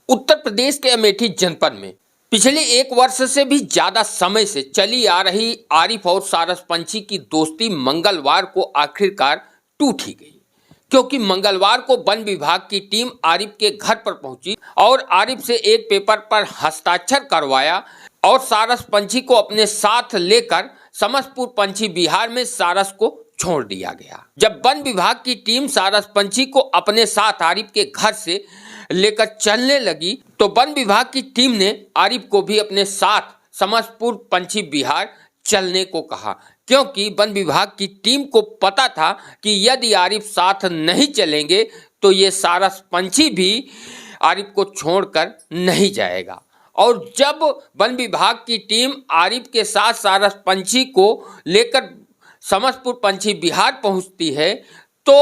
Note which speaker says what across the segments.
Speaker 1: उत्तर प्रदेश के अमेठी जनपद में पिछले एक वर्ष से भी ज्यादा समय से चली आ रही आरिफ और सारस पंछी की दोस्ती मंगलवार को आखिरकार टूट ही गई, क्योंकि मंगलवार को वन विभाग की टीम आरिफ के घर पर पहुंची और आरिफ से एक पेपर पर हस्ताक्षर करवाया और सारस पंछी को अपने साथ लेकर समस्तपुर पंछी विहार में सारस को छोड़ दिया गया। जब वन विभाग की टीम सारस पंछी को अपने साथ आरिफ के घर से लेकर चलने लगी तो वन विभाग की टीम ने आरिफ को भी अपने साथ समस्तपुर पंछी विहार चलने को कहा, क्योंकि वन विभाग की टीम को पता था कि यदि आरिफ साथ नहीं चलेंगे तो ये सारस पंछी भी आरिफ को छोड़कर नहीं जाएगा। और जब वन विभाग की टीम आरिफ के साथ सारस पंछी को लेकर समस्तपुर पंछी विहार पहुंचती है तो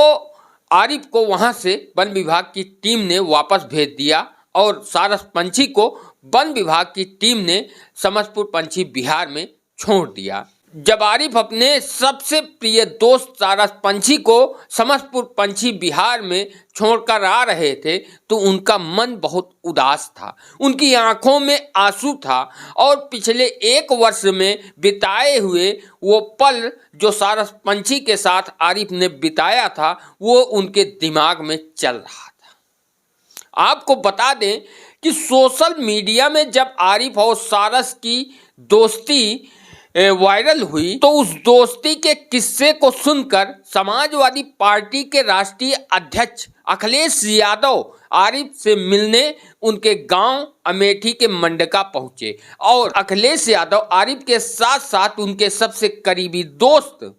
Speaker 1: आरिफ को वहां से वन विभाग की टीम ने वापस भेज दिया और सारस पंछी को वन विभाग की टीम ने समस्तपुर पंछी विहार में छोड़ दिया। जब आरिफ अपने सबसे प्रिय दोस्त सारस पंछी को समस्तपुर पंछी विहार में छोड़कर आ रहे थे तो उनका मन बहुत उदास था, उनकी आंखों में आंसू था और पिछले एक वर्ष में बिताए हुए वो पल जो सारस पंछी के साथ आरिफ ने बिताया था वो उनके दिमाग में चल रहा था। आपको बता दें कि सोशल मीडिया में जब आरिफ और सारस की दोस्ती वायरल हुई तो उस दोस्ती के किस्से को सुनकर समाजवादी पार्टी के राष्ट्रीय अध्यक्ष अखिलेश यादव आरिफ से मिलने उनके गांव अमेठी के मंडका पहुंचे और अखिलेश यादव आरिफ के साथ साथ उनके सबसे करीबी दोस्त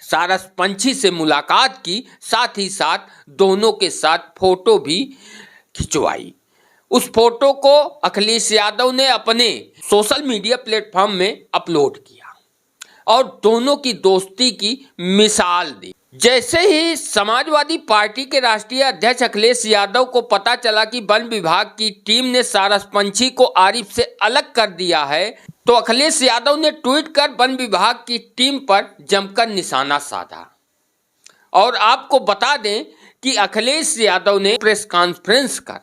Speaker 1: सारस पंछी से मुलाकात की, साथ ही साथ दोनों के साथ फोटो भी खिंचवाई। उस फोटो को अखिलेश यादव ने अपने सोशल मीडिया प्लेटफॉर्म में अपलोड किया और दोनों की दोस्ती की मिसाल दी। जैसे ही समाजवादी पार्टी के राष्ट्रीय अध्यक्ष अखिलेश यादव को पता चला कि वन विभाग की टीम ने सारस पंछी को आरिफ से अलग कर दिया है तो अखिलेश यादव ने ट्वीट कर वन विभाग की टीम पर जमकर निशाना साधा। और आपको बता दें कि अखिलेश यादव ने प्रेस कॉन्फ्रेंस कर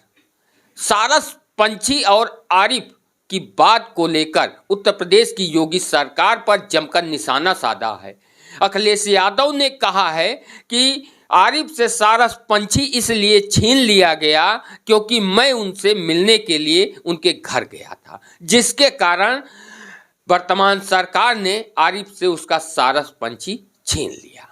Speaker 1: सारस पंछी और आरिफ की बात को लेकर उत्तर प्रदेश की योगी सरकार पर जमकर निशाना साधा है। अखिलेश यादव ने कहा है कि आरिफ से सारस पंछी इसलिए छीन लिया गया क्योंकि मैं उनसे मिलने के लिए उनके घर गया था, जिसके कारण वर्तमान सरकार ने आरिफ से उसका सारस पंछी छीन लिया।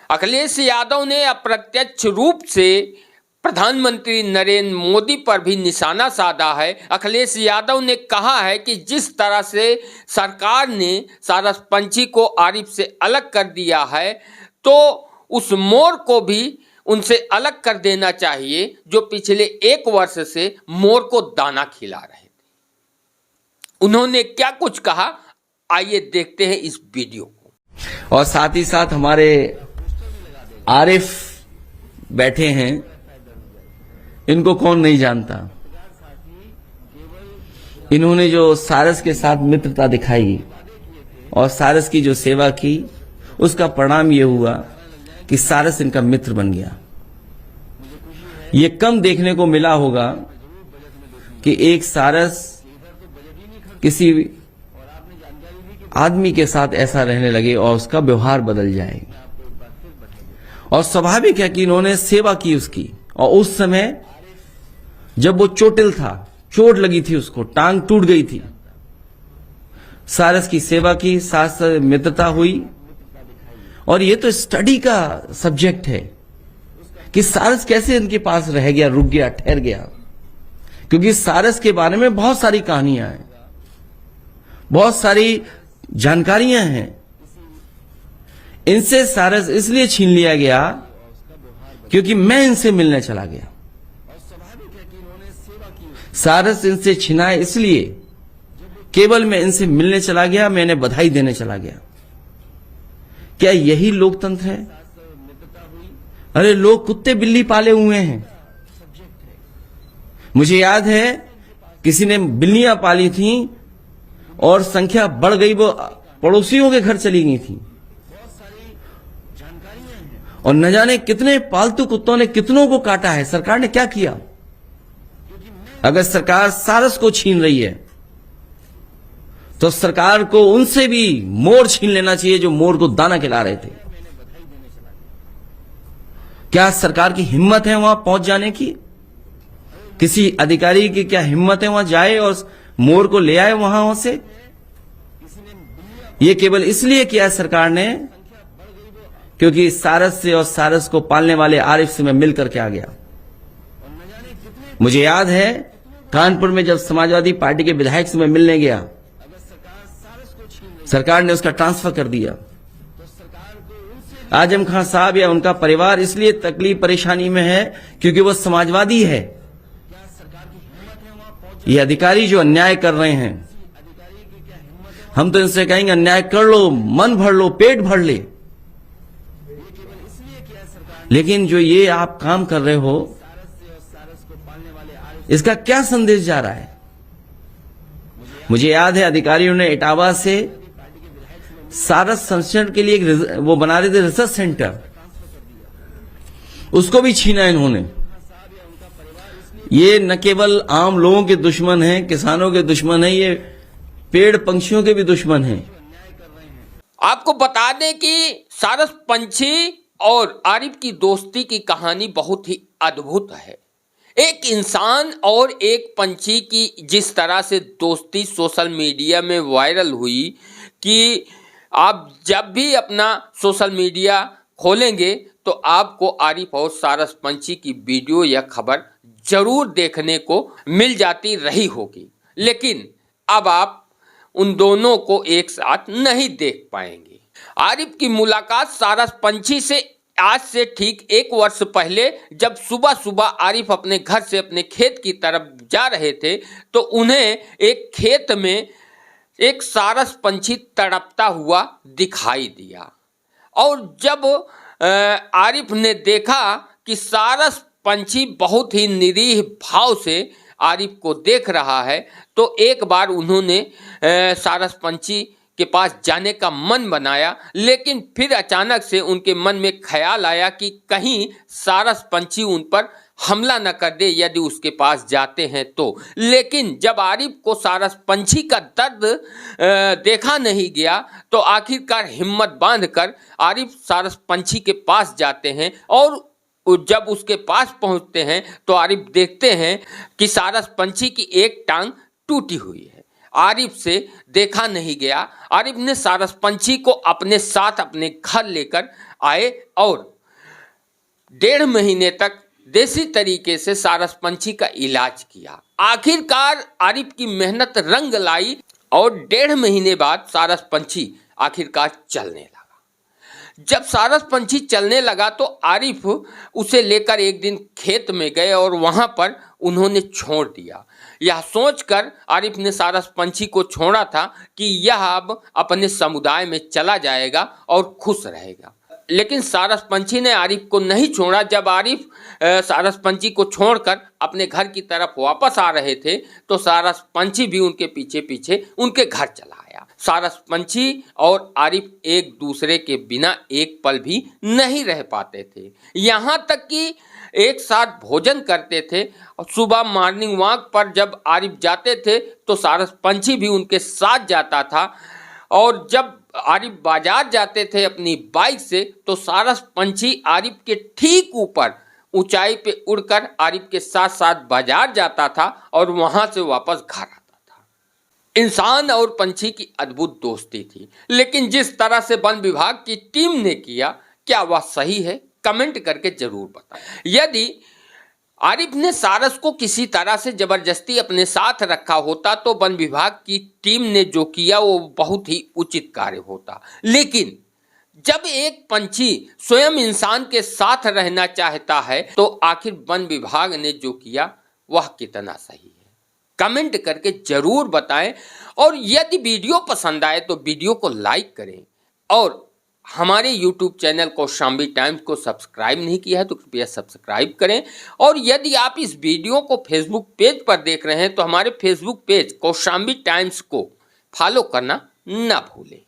Speaker 1: अखिलेश यादव ने अप्रत्यक्ष रूप से प्रधानमंत्री नरेंद्र मोदी पर भी निशाना साधा है। अखिलेश यादव ने कहा है कि जिस तरह से सरकार ने सारस पंछी को आरिफ से अलग कर दिया है तो उस मोर को भी उनसे अलग कर देना चाहिए जो पिछले एक वर्ष से मोर को दाना खिला रहे थे। उन्होंने क्या कुछ कहा, आइए देखते हैं इस वीडियो को।
Speaker 2: और साथ ही साथ हमारे आरिफ बैठे हैं, इनको कौन नहीं जानता। इन्होंने जो सारस के साथ मित्रता दिखाई और सारस की जो सेवा की उसका परिणाम ये हुआ कि सारस इनका मित्र बन गया। ये कम देखने को मिला होगा कि एक सारस किसी आदमी के साथ ऐसा रहने लगे और उसका व्यवहार बदल जाए। और स्वाभाविक है कि इन्होंने सेवा की उसकी, और उस समय जब वो चोटिल था, चोट लगी थी, उसको टांग टूट गई थी, सारस की सेवा की, साथ साथ मित्रता हुई। और ये तो स्टडी का सब्जेक्ट है कि सारस कैसे इनके पास रह गया, रुक गया, ठहर गया, क्योंकि सारस के बारे में बहुत सारी कहानियां हैं, बहुत सारी जानकारियां हैं। इनसे सारस इसलिए छीन लिया गया क्योंकि मैं इनसे मिलने चला गया। सारस इनसे छिना इसलिए केवल मैं इनसे मिलने चला गया, मैं इन्हें बधाई देने चला गया। क्या यही लोकतंत्र है? अरे लोग कुत्ते बिल्ली पाले हुए हैं। मुझे याद है किसी ने बिल्लियां पाली थी और संख्या बढ़ गई, वो पड़ोसियों के घर चली गई थी और न जाने कितने पालतू कुत्तों ने कितनों को काटा है। सरकार ने क्या किया? अगर सरकार सारस को छीन रही है तो सरकार को उनसे भी मोर छीन लेना चाहिए जो मोर को दाना खिला रहे थे। क्या सरकार की हिम्मत है वहां पहुंच जाने की? किसी अधिकारी की क्या हिम्मत है वहां जाए और मोर को ले आए वहां से? ये केवल इसलिए किया सरकार ने क्योंकि सारस से और सारस को पालने वाले आरिफ से मैं मिल करके आ गया। मुझे याद है कानपुर में जब समाजवादी पार्टी के विधायक से मैं मिलने गया, सरकार ने उसका ट्रांसफर कर दिया। आजम खान साहब या उनका परिवार इसलिए तकलीफ परेशानी में है क्योंकि वो समाजवादी है। ये अधिकारी जो अन्याय कर रहे हैं, हम तो इनसे कहेंगे अन्याय कर लो, मन भर लो, पेट भर ले, लेकिन जो ये आप काम कर रहे हो इसका क्या संदेश जा रहा है? मुझे याद है अधिकारियों ने इटावा से सारस संरक्षण के लिए एक वो बना रहे थे रिसर्च सेंटर, उसको भी छीना इन्होंने। ये न केवल आम लोगों के दुश्मन हैं, किसानों के दुश्मन हैं, ये पेड़ पंछियों के भी दुश्मन हैं।
Speaker 1: आपको बता दें कि सारस पंछी और आरिफ की दोस्ती की कहानी बहुत ही अद्भुत है। एक इंसान और एक पंछी की जिस तरह से दोस्ती सोशल मीडिया में वायरल हुई कि आप जब भी अपना सोशल मीडिया खोलेंगे तो आपको आरिफ और सारस पंछी की वीडियो या खबर जरूर देखने को मिल जाती रही होगी, लेकिन अब आप उन दोनों को एक साथ नहीं देख पाएंगे। आरिफ की मुलाकात सारस पंछी से आज से ठीक 1 वर्ष पहले जब सुबह सुबह आरिफ अपने घर से अपने खेत की तरफ जा रहे थे तो उन्हें एक खेत में एक सारस पंछी तड़पता हुआ दिखाई दिया। और जब आरिफ ने देखा कि सारस पंछी बहुत ही निरीह भाव से आरिफ को देख रहा है तो एक बार उन्होंने सारस पंछी के पास जाने का मन बनाया, लेकिन फिर अचानक से उनके मन में ख्याल आया कि कहीं सारस पंछी उन पर हमला न कर दे यदि उसके पास जाते हैं तो। लेकिन जब आरिफ को सारस पंछी का दर्द देखा नहीं गया तो आखिरकार हिम्मत बांधकर आरिफ सारस पंछी के पास जाते हैं और जब उसके पास पहुंचते हैं तो आरिफ देखते हैं कि सारस पंछी की एक टांग टूटी हुई है। आरिफ से देखा नहीं गया। आरिफ ने सारस पंछी को अपने साथ अपने घर लेकर आए और 1.5 महीने तक देसी तरीके से सारस पंछी का इलाज किया। आखिरकार आरिफ की मेहनत रंग लाई और 1.5 महीने बाद सारस पंछी आखिरकार चलने लगा। जब सारस पंछी चलने लगा तो आरिफ उसे लेकर एक दिन खेत में गए और वहां पर उन्होंने छोड़ दिया। यह सोचकर आरिफ ने सारस पंछी को छोड़ा था कि यह अब अपने समुदाय में चला जाएगा और खुश रहेगा, लेकिन सारस पंछी ने आरिफ को नहीं छोड़ा। जब आरिफ सारस पंछी को छोड़कर अपने घर की तरफ वापस आ रहे थे तो सारस पंछी भी उनके पीछे पीछे उनके घर चला आया। सारस पंछी और आरिफ एक दूसरे के बिना एक पल भी नहीं रह पाते थे, यहाँ तक कि एक साथ भोजन करते थे। और सुबह मॉर्निंग वॉक पर जब आरिफ जाते थे तो सारस पंछी भी उनके साथ जाता था। और जब आरिफ बाजार जाते थे अपनी बाइक से तो सारस पंछी आरिफ के ठीक ऊपर ऊंचाई पे उड़कर आरिफ के साथ साथ बाजार जाता था और वहां से वापस घर आता था। इंसान और पंछी की अद्भुत दोस्ती थी, लेकिन जिस तरह से वन विभाग की टीम ने किया, क्या वह सही है? कमेंट करके जरूर बताएं। यदि आरिफ ने सारस को किसी तरह से जबरदस्ती अपने साथ रखा होता तो वन विभाग की टीम ने जो किया वो बहुत ही उचित कार्य होता, लेकिन जब एक पंछी स्वयं इंसान के साथ रहना चाहता है तो आखिर वन विभाग ने जो किया वह कितना सही है? कमेंट करके जरूर बताएं। और यदि वीडियो पसंद आए तो वीडियो को लाइक करें और हमारे YouTube चैनल कौशाम्बी टाइम्स को सब्सक्राइब नहीं किया है तो कृपया सब्सक्राइब करें। और यदि आप इस वीडियो को फेसबुक पेज पर देख रहे हैं तो हमारे फेसबुक पेज कौशाम्बी टाइम्स को फॉलो करना ना भूलें।